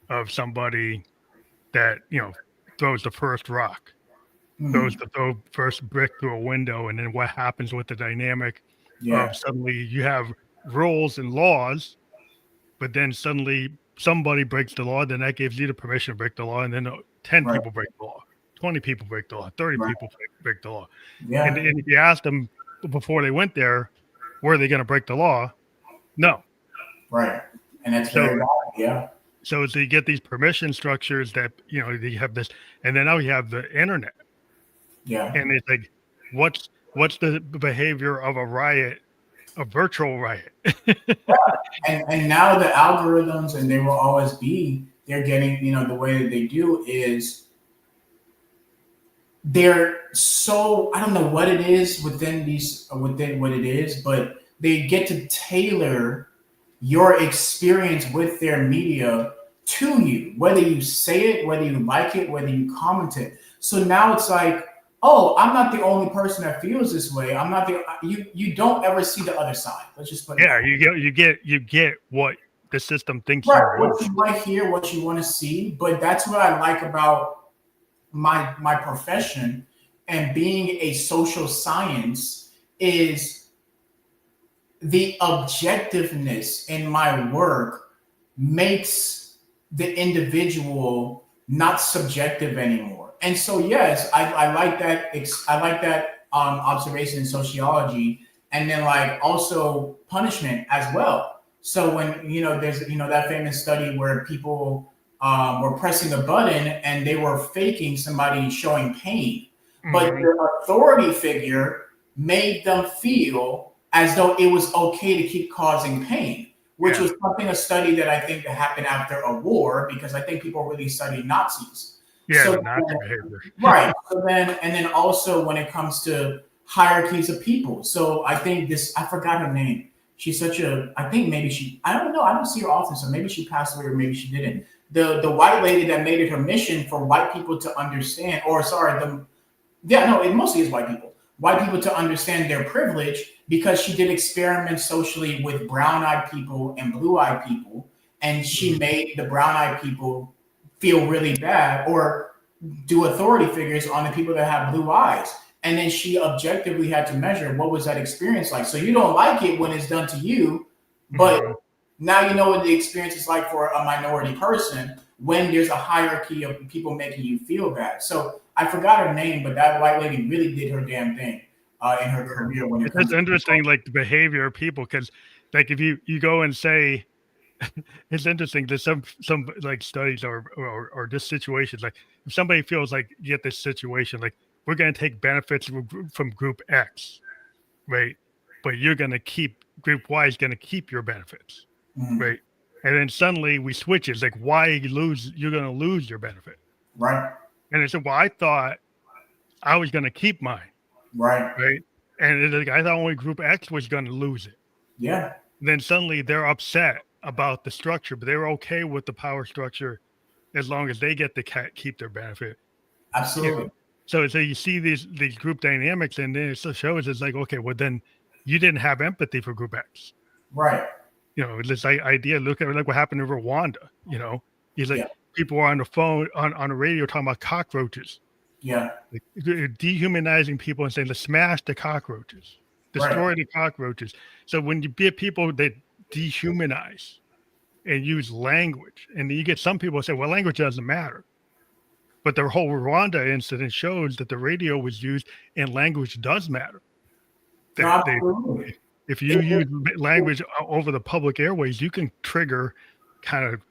of somebody that throws the first rock, throws Mhm. the first brick through a window, and then what happens with the dynamic Yeah. of suddenly you have rules and laws, but then suddenly somebody breaks the law, then that gives you the permission to break the law, and then 10 Right. people break the law, 20 people break the law, 30 Right. people break the law. And Yeah. if you ask them before they went there, were they going to break the law? No. Right. And that's So very valid. Yeah. so you get these permission structures that you have this, and then now you have the internet, Yeah. and it's like, what's the behavior of a riot, a virtual riot? And now the algorithms, and they will always be, they're getting, the way that they do is they're so, I don't know what it is within what it is, but they get to tailor your experience with their media to you, whether you say it, whether you like it, whether you comment it. So now it's like, oh, I'm not the only person that feels this way. I'm not the you don't ever see the other side. Let's just put it Yeah, that way. you get what the system thinks Right, you what want. you want to hear, what you want to see, but that's what I like about my profession and being a social science is the objectiveness in my work makes the individual not subjective anymore. And so, yes, I like that. I like that observation in sociology, and then like also punishment as well. So when there's that famous study where people were pressing a button and they were faking somebody showing pain, but Mhm. the authority figure made them feel as though it was okay to keep causing pain, which Yeah, was something a study that I think that happened after a war because I think people really studied Nazis. yeah, So the Nazi behavior. right. So then and then also when it comes to hierarchies of people. So I think I forgot her name. She's I think maybe I don't know. I don't see her often. So maybe she passed away or maybe she didn't. The white lady that made it her mission for white people to understand, it mostly is white people to understand their privilege, because she did experiments socially with brown-eyed people and blue-eyed people, and she made the brown-eyed people feel really bad or do authority figures on the people that have blue eyes. And then she objectively had to measure what was that experience like. So you don't like it when it's done to you, but now you know what the experience is like for a minority person when there's a hierarchy of people making you feel bad. So I forgot her name, but that white lady really did her damn thing in her career. When it It's interesting, like the behavior of people, because like if you go and say, it's interesting. There's some like studies or just situations, like if somebody feels like you get this situation, like we're going to take benefits from group X, right? But you're going to keep group Y is going to keep your benefits, right? And then suddenly we switch. It's like you're going to lose your benefit, right? And they said, well, I thought I was going to keep mine, right? And it's like I thought only group X was going to lose it. Yeah. Then suddenly they're upset about the structure, but they're okay with the power structure as long as they get to keep their benefit. Absolutely. So you see these group dynamics, and then it shows it's like, okay, well then you didn't have empathy for group X, right? This idea. Look at like what happened in Rwanda. He's like people were on the phone on the radio talking about cockroaches. Yeah, like, dehumanizing people and saying, let's smash the cockroaches, destroy the cockroaches. So when you get people that dehumanize and use language, and you get some people say, well, language doesn't matter. But the whole Rwanda incident shows that the radio was used and language does matter. If you use language over the public airways, you can trigger kind of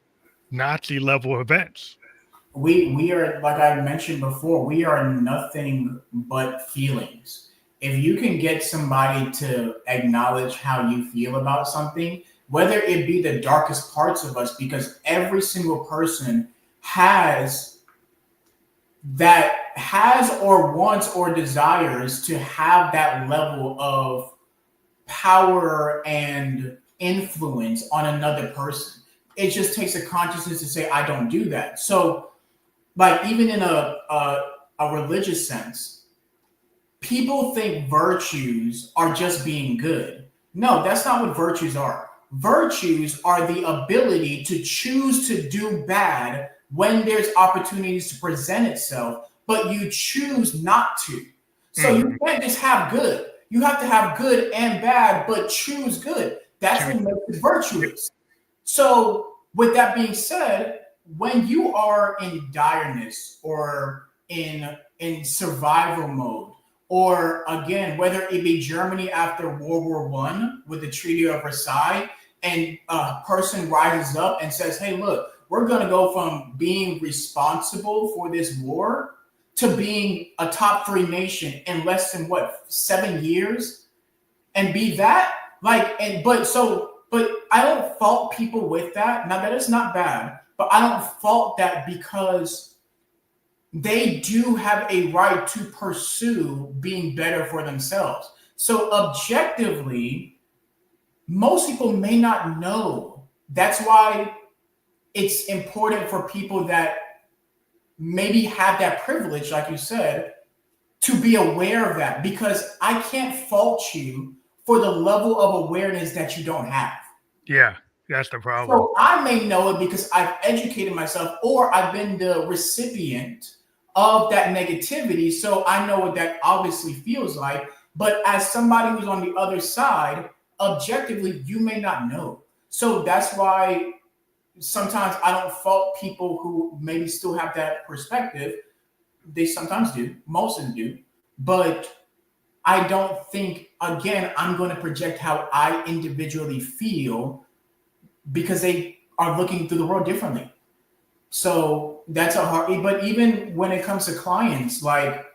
Nazi level events. We are, like I mentioned before, we are nothing but feelings. If you can get somebody to acknowledge how you feel about something, whether it be the darkest parts of us, because every single person has or wants or desires to have that level of power and influence on another person. It just takes a consciousness to say, I don't do that. So like even in a religious sense, people think virtues are just being good. No, that's not what virtues are. Virtues are the ability to choose to do bad when there's opportunities to present itself, but you choose not to. So you can't just have good. You have to have good and bad, but choose good. That's what makes it virtuous. So with that being said, when you are in direness or in survival mode, or again, whether it be Germany after World War I with the Treaty of Versailles, and a person rises up and says, hey, look, we're going to go from being responsible for this war to being a top 3 nation in less than 7 years, and be that but I don't fault people with that. Now that is not bad, but I don't fault that because they do have a right to pursue being better for themselves. So objectively, most people may not know. That's why it's important for people that maybe have that privilege, like you said, to be aware of that, because I can't fault you for the level of awareness that you don't have. Yeah, that's the problem. So I may know it because I've educated myself, or I've been the recipient of that negativity. So I know what that obviously feels like. But as somebody who's on the other side, objectively, you may not know. So that's why sometimes I don't fault people who maybe still have that perspective. They sometimes do. Most of them do. But I don't think, again, I'm going to project how I individually feel because they are looking through the world differently. So that's a hard, but even when it comes to clients, like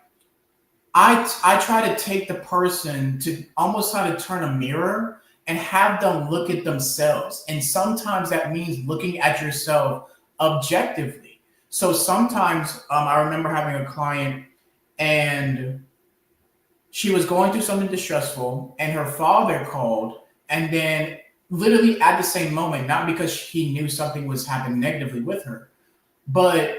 I try to take the person to almost try to turn a mirror and have them look at themselves. And sometimes that means looking at yourself objectively. So sometimes I remember having a client and she was going through something distressful, and her father called, and then literally at the same moment, not because he knew something was happening negatively with her, but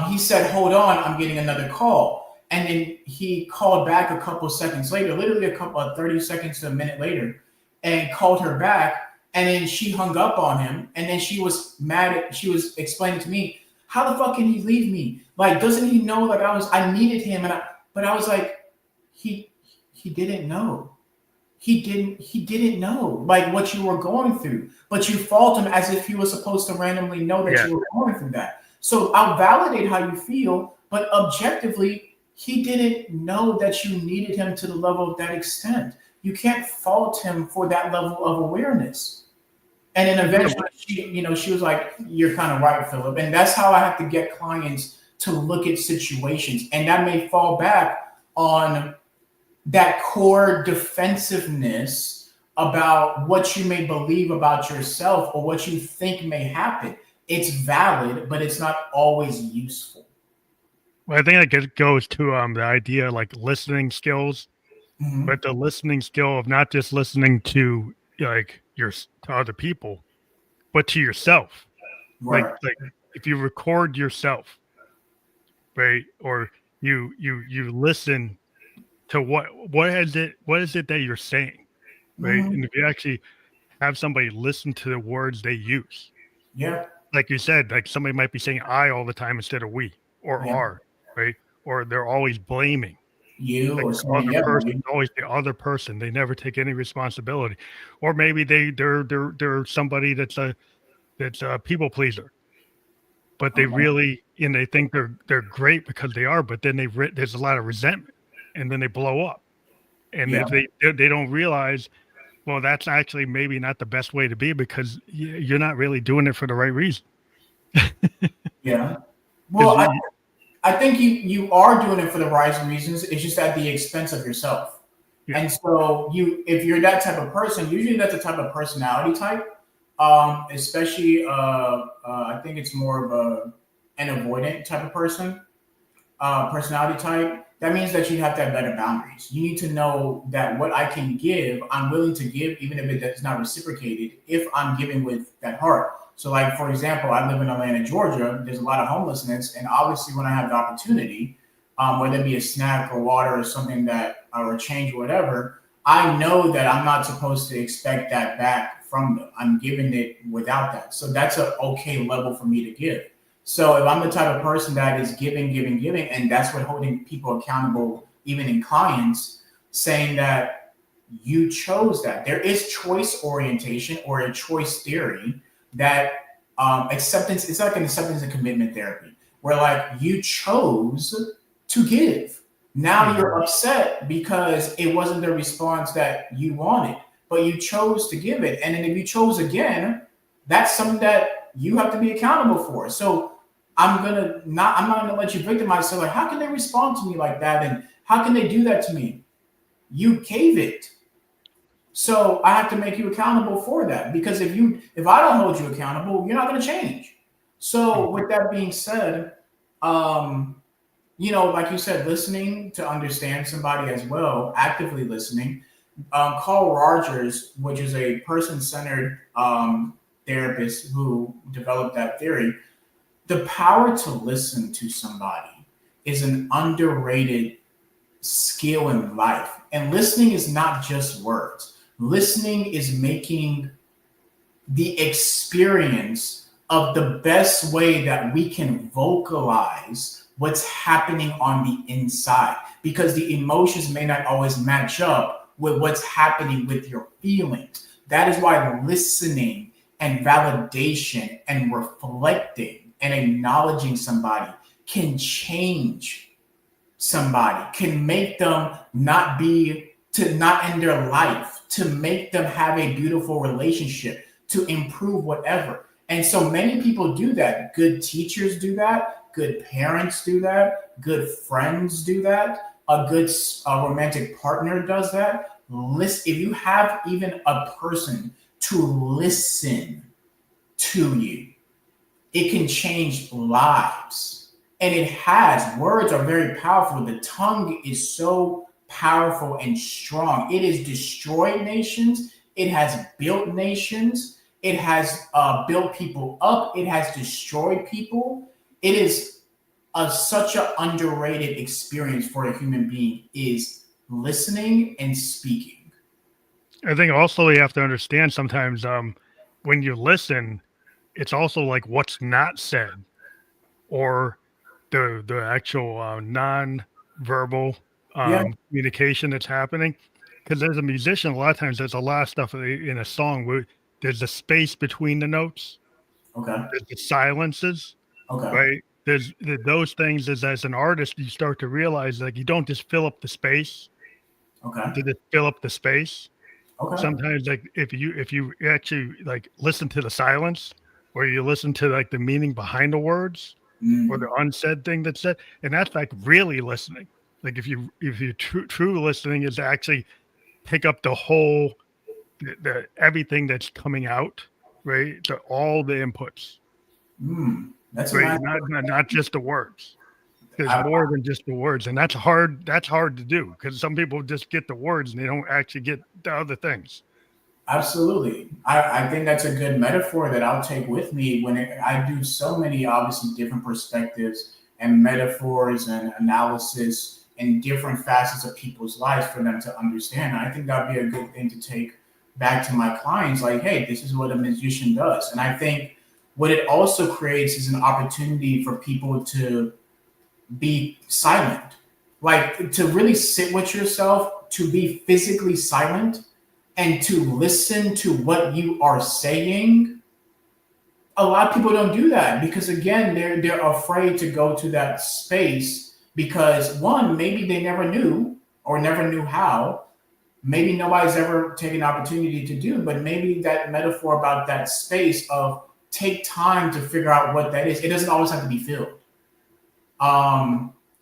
he said, "Hold on, I'm getting another call." And then he called back a couple seconds later, literally a couple of 30 seconds to a minute later, and called her back. And then she hung up on him. And then she was mad. She was explaining to me, how the fuck can he leave me? Like, doesn't he know? Like, I needed him. But I was like, he didn't know. He didn't know like what you were going through, but you fault him as if he was supposed to randomly know that you were going through that. So I'll validate how you feel, but objectively, he didn't know that you needed him to the level of that extent. You can't fault him for that level of awareness. And then eventually, she was like, "You're kind of right, Phillip." And that's how I have to get clients to look at situations, and that may fall back on that core defensiveness about what you may believe about yourself or what you think may happen. It's valid, but it's not always useful. Well, I think it goes to the idea like listening skills, but the listening skill of not just listening to like to other people, but to yourself. Right. Like if you record yourself, right, or you listen to what is it that you're saying, right, and if you actually have somebody listen to the words they use. Yeah. Like you said, like somebody might be saying I all the time instead of we or are, right? Or they're always blaming. You Like or the somebody, other person, always the other person. They never take any responsibility. Or maybe they're somebody that's a people pleaser. But they really and they think they're great because they are, but then there's a lot of resentment and then they blow up. And Yeah. if they don't realize, well, that's actually maybe not the best way to be because you're not really doing it for the right reason. Yeah. 'Cause Well, I think you are doing it for the right reasons. It's just at the expense of yourself. Yeah. And so if you're that type of person, usually that's the type of personality type. Especially, I think it's more of an avoidant type of personality type. That means that you have to have better boundaries. You need to know that what I can give, I'm willing to give, even if it is not reciprocated, if I'm giving with that heart. So, like, for example, I live in Atlanta, Georgia. There's a lot of homelessness. And obviously, when I have the opportunity, whether it be a snack or water or something or a change or whatever, I know that I'm not supposed to expect that back from them. I'm giving it without that. So that's an okay level for me to give. So if I'm the type of person that is giving, giving, giving, and that's what holding people accountable, even in clients, saying that you chose that. There is choice orientation or a choice theory that acceptance, it's like an acceptance and commitment therapy, where like you chose to give. Now you're upset because it wasn't the response that you wanted, but you chose to give it. And then if you chose again, that's something that you have to be accountable for. So I'm not gonna let you victimize. So like, how can they respond to me like that? And how can they do that to me? You gave it. So I have to make you accountable for that. Because if I don't hold you accountable, you're not gonna change. So with that being said, like you said, listening to understand somebody as well, actively listening. Carl Rogers, which is a person-centered therapist who developed that theory, the power to listen to somebody is an underrated skill in life. And listening is not just words. Listening is making the experience of the best way that we can vocalize what's happening on the inside, because the emotions may not always match up with what's happening with your feelings. That is why listening and validation and reflecting and acknowledging somebody can change somebody, can make them not end their life, to make them have a beautiful relationship, to improve whatever. And so many people do that. Good teachers do that. Good parents do that. Good friends do that. A good romantic partner does that. If you have even a person to listen to you, it can change lives. And it has. Words are very powerful. The tongue is so powerful and strong. It has destroyed nations. It has built nations. It has built people up. It has destroyed people. It is such an underrated experience for a human being is listening and speaking. I think also you have to understand sometimes when you listen, it's also like what's not said or the actual non-verbal Yeah. communication that's happening. Because as a musician, a lot of times there's a lot of stuff in a song where there's a space between the notes, Okay. there's the silences, Okay. right? Those things is as an artist, you start to realize like you don't just fill up the space Okay. to just fill up the space. Okay. Sometimes like if you actually like listen to the silence or you listen to like the meaning behind the words or the Mm. unsaid thing that's said, and that's like really listening. Like if you true listening is to actually pick up the whole the everything that's coming out, right? All the inputs, Mm. That's a right? nice. Not just the words. There's I, more than just the words, and that's hard. That's hard to do because some people just get the words and they don't actually get the other things. Absolutely. I think that's a good metaphor that I'll take with me when I do so many, obviously, different perspectives and metaphors and analysis in different facets of people's lives for them to understand. I think that'd be a good thing to take back to my clients like, hey, this is what a musician does. And I think what it also creates is an opportunity for people to be silent, like to really sit with yourself, to be physically silent and to listen to what you are saying. A lot of people don't do that because again they're afraid to go to that space because one, maybe they never knew or never knew how. Maybe nobody's ever taken the opportunity to do, but maybe that metaphor about that space of take time to figure out what that is. It doesn't always have to be filled.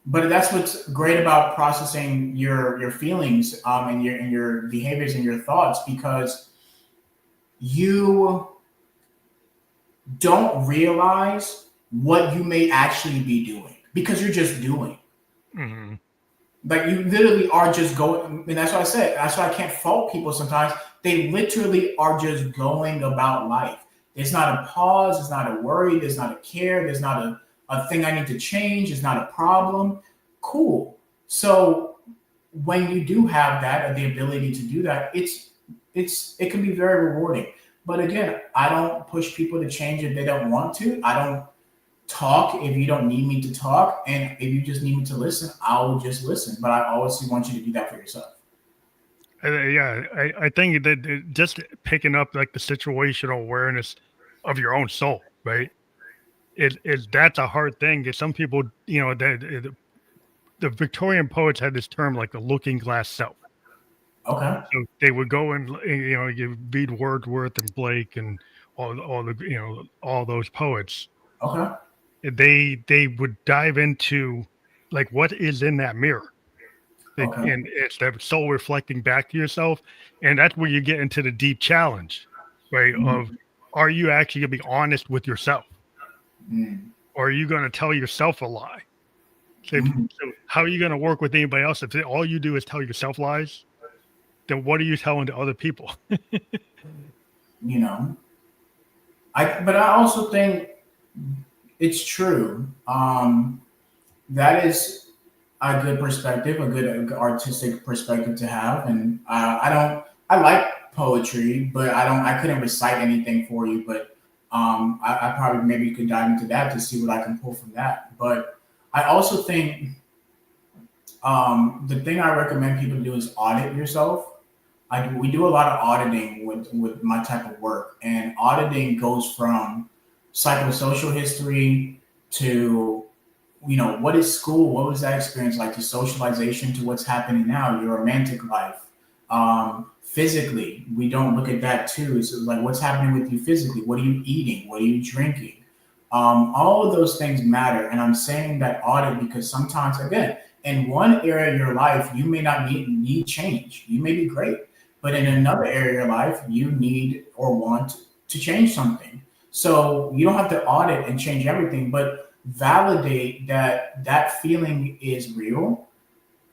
But that's what's great about processing your feelings and your behaviors and your thoughts because you don't realize what you may actually be doing because you're just doing. Mhm. Like you literally are just going, and that's what I said. That's why I can't fault people sometimes. They literally are just going about life. There's not a pause, there's not a worry, there's not a care, there's not a thing I need to change, it's not a problem. Cool. So when you do have that or the ability to do that, it can be very rewarding. But again, I don't push people to change if they don't want to. I don't talk if you don't need me to talk. And if you just need me to listen, I will just listen. But I always want you to do that for yourself. Yeah, I think that just picking up like the situational awareness of your own soul, right? It is that's a hard thing. Because some people, the Victorian poets had this term like the looking glass self. Okay. So they would go and you read Wordsworth and Blake and all the all those poets. Okay. They would dive into like what is in that mirror. Okay. And it's that soul reflecting back to yourself. And that's where you get into the deep challenge, right? Of Mm, are you actually gonna be honest with yourself? mm, Or are you gonna tell yourself a lie? mm. So how are you gonna work with anybody else if all you do is tell yourself lies? Then what are you telling to other people? You know, but I also think it's true. That is a good perspective, a good artistic perspective to have. And I don't, I like poetry, but I couldn't recite anything for you. But I probably maybe could dive into that to see what I can pull from that. But I also think the thing I recommend people do is audit yourself. We do a lot of auditing with my type of work, and auditing goes from psychosocial history to what is school, what was that experience like, to socialization, to what's happening now, your romantic life. Physically, we don't look at that too. So like what's happening with you physically, what are you eating, what are you drinking, all of those things matter. And I'm saying that audit because sometimes, again, in one area of your life you may not need change, you may be great, but in another area of your life you need or want to change something. So you don't have to audit and change everything, but validate that that feeling is real,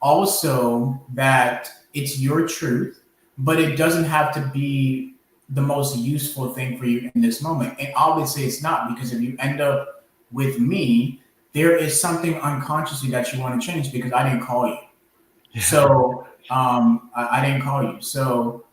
also that it's your truth, but it doesn't have to be the most useful thing for you in this moment. And obviously it's not, because if you end up with me, there is something unconsciously that you want to change because I didn't call you. Yeah. So I didn't call you. So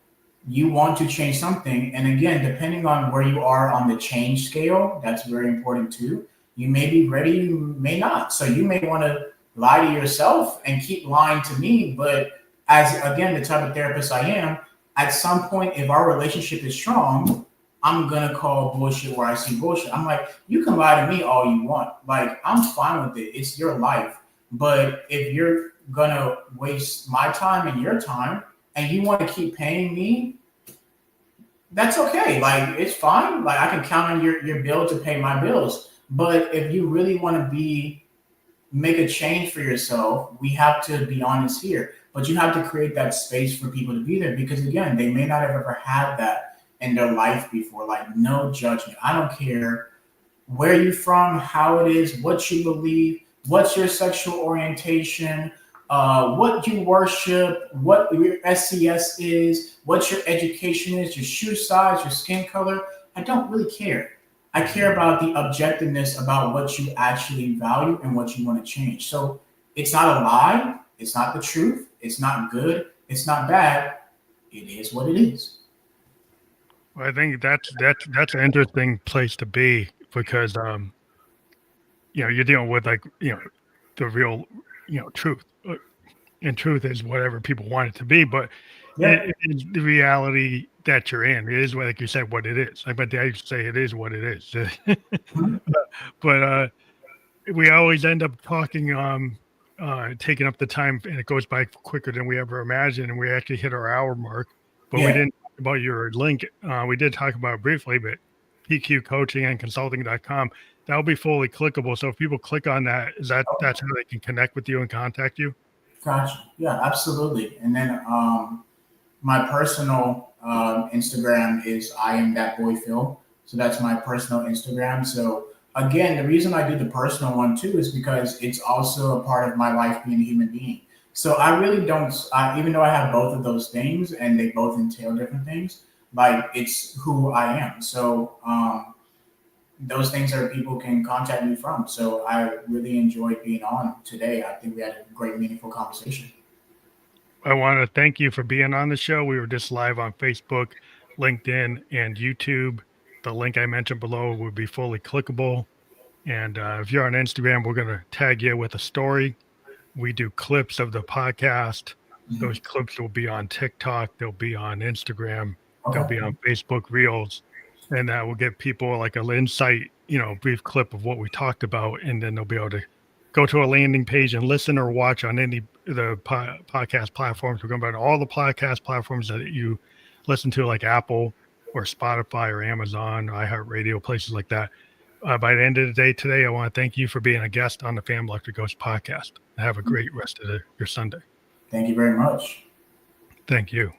you want to change something. And again, depending on where you are on the change scale, that's very important too. You may be ready, you may not. So you may want to lie to yourself and keep lying to me. But as again, the type of therapist I am, at some point, if our relationship is strong, I'm gonna call bullshit where I see bullshit. I'm like, you can lie to me all you want. Like, I'm fine with it. It's your life. But if you're gonna waste my time and your time and you want to keep paying me, that's okay. Like, it's fine. Like, I can count on your bill to pay my bills. But if you really want to make a change for yourself, we have to be honest here. But you have to create that space for people to be there, because again, they may not have ever had that in their life before. Like, no judgment. I don't care where you're from, how it is, what you believe, what's your sexual orientation, what you worship, what your SCS is, what your education is, your shoe size, your skin color. I don't really care. I care about the objectiveness about what you actually value and what you want to change. So it's not a lie. It's not the truth. It's not good. It's not bad. It is what it is. Well, I think that's an interesting place to be, because you're dealing with, like, the real, truth. And truth is whatever people want it to be, but Yeah. it is the reality that you're in. It is what, like you said, what it is. Like my dad used to say, it is what it is. Mhm. But we always end up talking, taking up the time, and it goes by quicker than we ever imagined. And we actually hit our hour mark, but we Yeah. didn't talk about your link. We did talk about it briefly, but PQ Coaching and Consulting.com, that'll be fully clickable. So if people click on that, that's how they can connect with you and contact you? Gotcha. Yeah, absolutely. And then my personal Instagram is I am that boy Phil. So that's my personal Instagram. So again, the reason I do the personal one too is because it's also a part of my life being a human being. So I really don't, even though I have both of those things and they both entail different things, like, it's who I am. So those things are people can contact me from. So I really enjoyed being on today. I think we had a great, meaningful conversation. I want to thank you for being on the show. We were just live on Facebook, LinkedIn, and YouTube. The link I mentioned below will be fully clickable. And if you're on Instagram, we're going to tag you with a story. We do clips of the podcast. Those Mhm. clips will be on TikTok. They'll be on Instagram. They'll Okay. be on Facebook Reels. And that will give people like an insight, brief clip of what we talked about. And then they'll be able to go to a landing page and listen or watch on any of the podcast platforms. We're going to be on all the podcast platforms that you listen to, like Apple or Spotify or Amazon, iHeartRadio, places like that. By the end of the day today, I want to thank you for being a guest on the Family Electric Ghost podcast. Have a great rest of your Sunday. Thank you very much. Thank you.